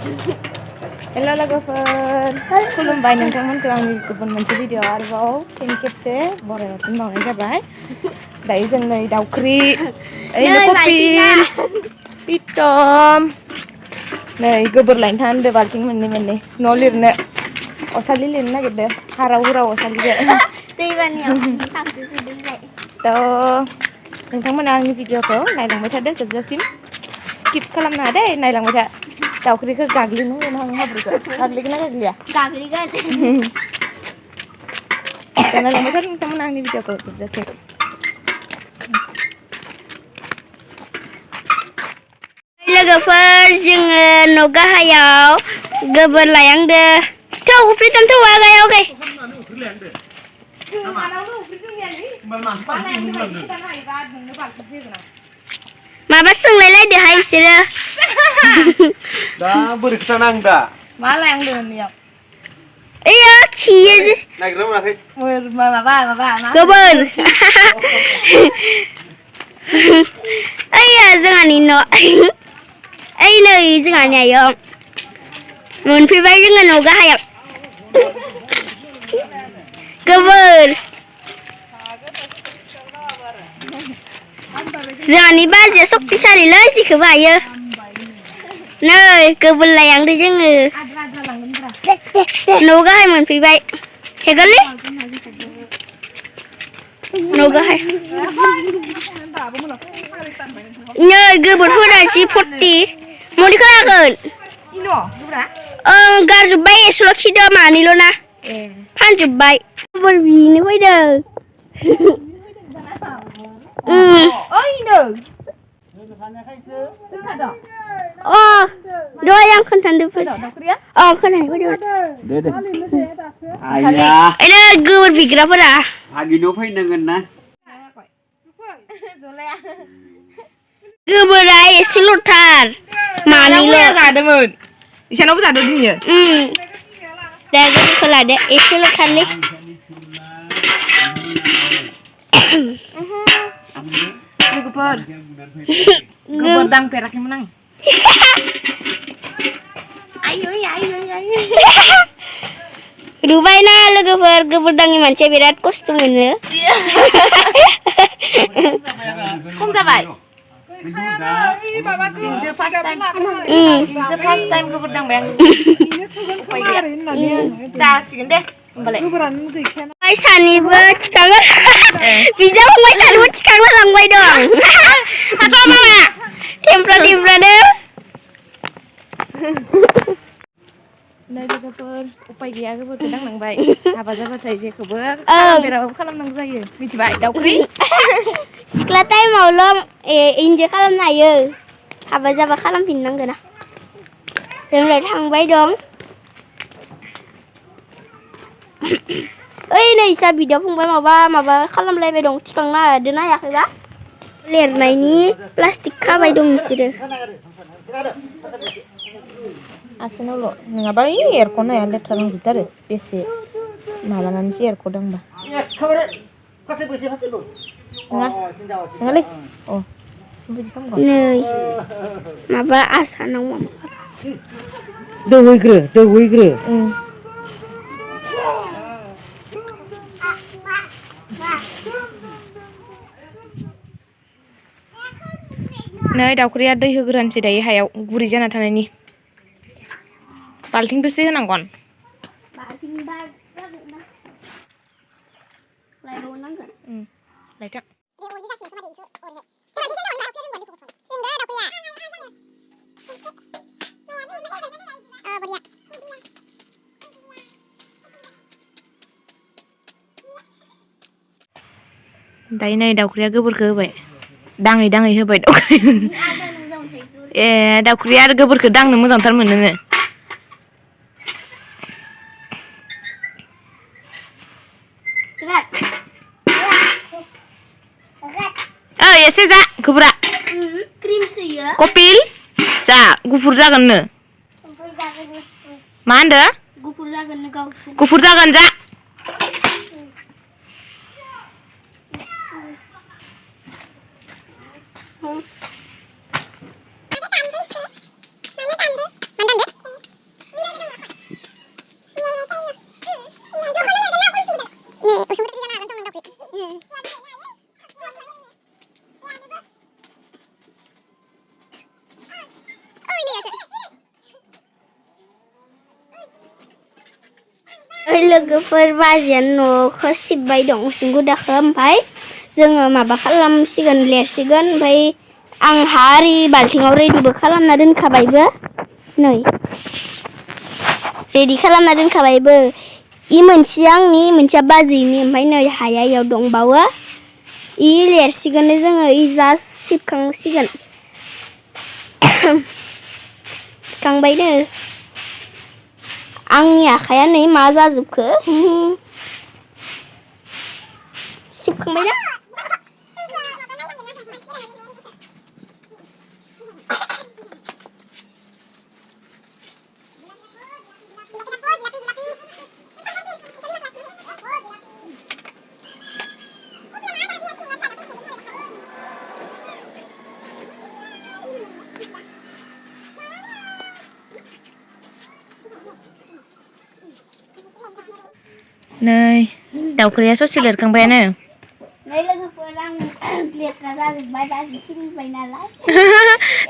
हेल' लोगोफोर खुलुमबाय नोंथांमोनखौ आंनि गुबुन मोनसे भिडिअ आरोबाव फिन खेबसे बरायना फिनबावनाय जाबाय दायो जों नै दाउख्रि ओइनो कपिल पितम नै गोबोर लायनो थांदो बाल्थिं मोननै न' लिरनो असालि लिरनो नागिरदों हाराव हुराव असालिजों थ' नोंथांमोना आंनि भिडिअखौ नायलांबाय थादो जोबजासिम स्किप खालामनाङा दे नायलांबाय था दाउख्रिखौ गाग्लिनांगोन आं हाब्रुखौ गाग्लिगोन ना गाग्लिया गाग्लिगोन नायलांबाय था नोंथांमोना आंनि भिडिअखौ जोबजासिम लोगोफोर जोङो न' गाहायाव गोबोर लायांदो थौ प्रितम थौ आगायाव गाय माबा सोंलायलायदोहाय बिसोरो दा बोरै खिथानो आं दा मा लायांदो नोंनियाव ओइयो खियो नागिरना मोनाखै माबा गोबोर ओइयो जोंहानि न' ओइ नै जोंहानि आयं मोनफैबाय जोङो न' गाहायाव गोबोर जोंहानि बाजैया सक्तिशालिलै जेखौबो हायो नै गोबोर लायांदो जोङो न' गाहाय मोनफैबाय हेगोलै न' गाहाय नै गोबोरफोरा जि फर्ति मदि खोनागोन ओं गारजोब्बाय एसेल' खिदो मानैल' ना फानजोब्बाय गोबोर बिनो फैदों अ दहाय आं खोन्थादों दाउख्रिया अ खोनानो फैदों दे आइया ओइनो गोबोर बिग्राफोरा आगिनो फैनांगोन ना गोबोरा एसेल'थार मानैल' जादोंमोन इसानावबो जादों दिनै दा गोबोरखौ लादो एसेल'थारलै लोगोफोर गोबोर दांफेराखैमोन आं रुबायना लोगोफोर गोबोर दाङि मानसिया बिराद खस्थ' मोनो खम जाबाय दिनैसो फार्स्ट टाइम गोबोर दांबाय आं उफाय गैया जासिगोन दे होमबालाय सानैबो थिखाङो बिदा फंबाय सानैबो थिखांना लांबाय दं हाथा मामा थेमफ्रानो नै लोगोफोर उफाय गैया गोबोरखौ दांनांबाय हाबा जाबाथाय जेखौबो खालामफेराबाबो खालामनांगौ जायो मिथिबाय दाउख्रि सिख्ला टाइमावल' इन्जय खालामनो हायो हाबा जाबा खालामफिननांगोन ना जोंलाय थांबाय दं ओइ नै इसा बिदा फंबाय माबा खालामलायबाय दं थिखांनो हादोंना हायाखैबा लिरनायनि प्लास्टिक खाबाय दं बिसोरो आसिनावल' नङाबा एरख'नो हाया लेथ्रा नांजोबथारो बेसे माबानानैसो एरख'दों होनबा नङालै अ नै माबा आसानाव माबा दौहैग्रो नै दाउख्रिया दै होग्रोनोसै दायो हायाव गुरै जाना थानायनि बाल्थिंखौसो होनांगोन लायथां दायो नै दाउख्रिया गोबोरखौ होबाय दाङै दाङै होबाय दाउख्रि ए दाउख्रिया आरो गोबोरखौ दांनो मोजांथार मोनोनो एसे जा गोबोरा कपिल जा गुफुर जागोननो मा होनदो गुफुर जागोन जा ओमफ्राय लोगोफोर बाजिया न'खौ सिबबाय दं उसुं गुदाखौ ओमफ्राय जोङो माबा खालामसिगोन लिरसिगोन ओमफ्राय आंहा ओरै बाल्थिङाव रेडिबो खालामना दोनखाबायबो नै रेडि खालामना दोनखाबायबो इ मोनसेया आंनि मोनसेया बाजैनि ओमफ्राय नै हाया इयाव दंबावो इ लिरसिगोन जोङो इ जास्ट सिबखांसिगोन सिबखांबायनो आंनि आखाया नै मा जाजोबखो सिबखांबायना नै दाउख्रिया ससे लिरखांबायानो नै लोगोफोर आं लेथ्रा जाजोब्बाय बाजै थिनबाय नालाय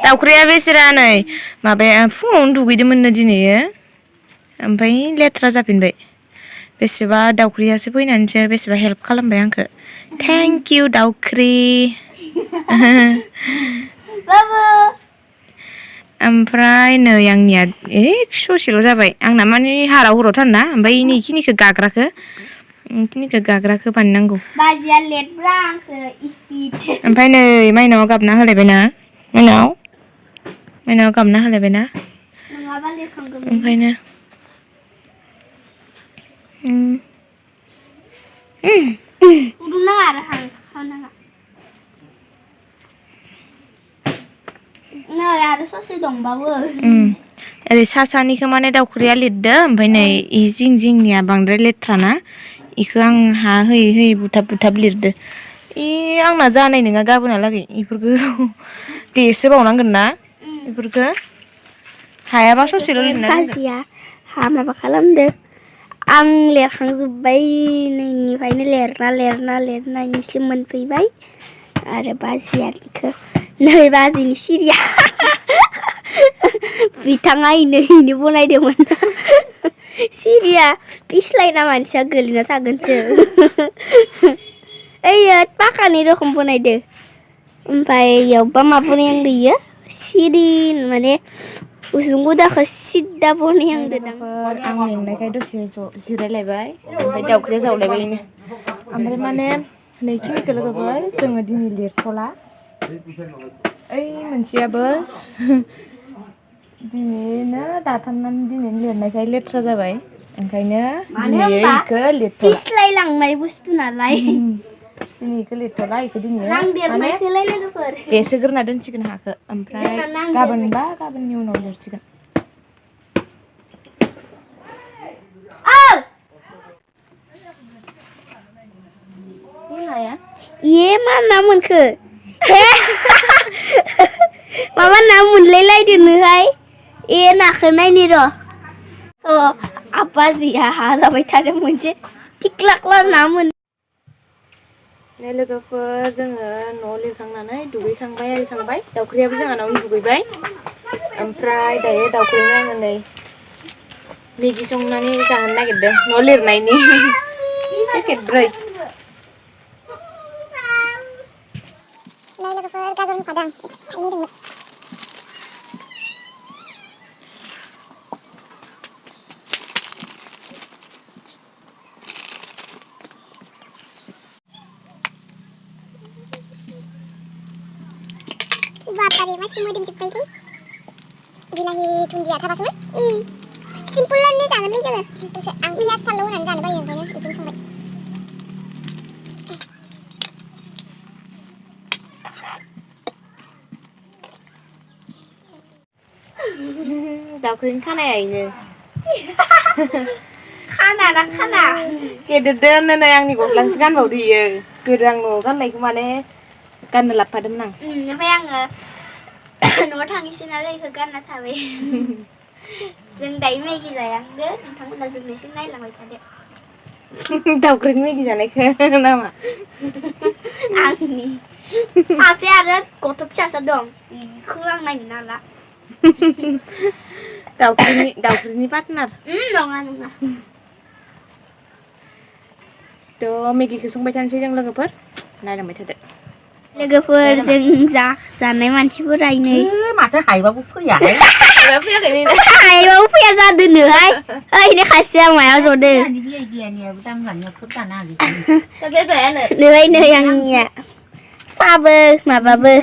दाउख्रिया बेसेरा नै माबाया फुङावनो दुगैदोंमोननो दिनैयो ओमफ्राय लेथ्रा जाफिनबाय बेसेबा दाउख्रियासो फैनानैसो बेसेबा हेल्प खालामबाय आंखौ थेंक इउ दाउख्रि बाबु ओमफ्राय नै आंनिया ससेल' जाबाय आंना माने हाराव हरावथारना ओमफ्राय इखिनिखौ गाग्राखौ बानायनांगौ बाजिया लेटब्रा आंसो स्पिड ओमफ्राय नै माइनावा गाबना होलायबायना माइनावा गाबना होलायबायना नङाबा लिरखांगौमोन ओंखायनो फुदुंनाङा आरो हानाङा नै आरो ससे दंबावो ओरै सानिखौ माने दाउख्रिया लिरदो ओमफ्राय नै इ जिंनिया बांद्राय लेथ्राना इखौ आं हा होयै होयै बुथाब लिरदो आंना जानाय नङा गाबोनहालागै इफोरखौ देसो बावनांगोन ना इफोरखौ हायाबा ससेल' लिरना दोनगोन बाजिया हा माबा खालामदो आं लिरखांजोब्बाय नैनिफ्रायनो लिरनायनिसिम मोनफैबाय आरो बाजिया इखौ नै बाजिनि सिरिया बिथाङा इनो बनायदोंमोन सिरिया पिस्लायना मानसिया गोलैना थागोनसो ओइयो पाकानि रखम बनायदो ओमफ्राय इयावबा मा बनायहांदो इयो सिरि माने उसुं गुदाखौ सिद्दा बनायहांदो दां आं मेंनायखाय दसे जिरायलायबाय ओमफ्राय दाउख्रिया जावलायबायनो ओमफ्राय माने नैखिनिखौ लोगोफोर जोङो दिनै लिरथ'ला ओइ मोनसेयाबो दिनैनो दाथामनानै दिनैनो लिरनायखाय लेथ्रा जाबाय ओंखायनो दिनै इखौ लिरथ'ला पिस्लायलांनाय बुस्थु नालाय दिनै इखौ लिरथ'ला इखौ दिनै माने नांदेरबायसोलाय लोगोफोर देसोग्रोना दोनसिगोन हाखौ ओमफ्राय गाबोननि उनाव लिरसिगोन ये मा ना मोनखो माबा ना मोनलायलायदोंनोहाय नाखौ नायनि र' आबाजिया हा जाबाय थादों मोनसे थिख्लाख्ला ना मोन लोगोफोर जोङो न' लिरखांनानै दुगैखांबाय आरिखांबाय दाउख्रियाबो जोंहानावनो दुगैबाय ओमफ्राय दायो दाउख्रिनो आङो नै मेगि संनानै जाहोनो नागिरदों न' लिरनायनि पेकेट 4 लोगोफोर गाजर होफादों थाइनै दंमोन बापारे masih मोदोमजोब्बाय दै बिलाहि दुन्दिया थाबासोमोन सिम्पोलनो जागोनलै जोङो सिम्पोलसो आं पियाज फानलौ होनानै जानो बायो ओंखायनो बिदिनो संबाय दाउख्रिनि खानाया इनो खाना ना खाना गेदेरदों नै आंनि गस्लाखौसो गानबावदो इयो गोदो आं न'आव गाननायखौ माने गाननो लाबोफादोंमोन आं ओमफ्राय आङो न'आव थांनोसै नालाय इखौ गानना थाबाय जों दायो मेगि जायांदो नोंथांमोना जोंनिसिम नायलांबाय थादो दाउख्रिनि मेगि जानायखौ नामा आंनि सासे आरो गथ' फिसासो दं बेखौ आं नायनो नाला दाउख्रिनि पार्टनार नङा थ' मेगिखौ संबाय थानोसै जों लोगोफोर नायलांबाय थादो लोगोफोर जों जानाय मानसिफोरायनो माथो हायबाबो फैयाहाय फैयाखै नै हायबाबो फैया जादोनोहाय ओइनो खासे आं मायाव जदो बियानियाबो दांगानिया खोब जानो हागोन जाजायानो नै आंनिया साबो माबाबो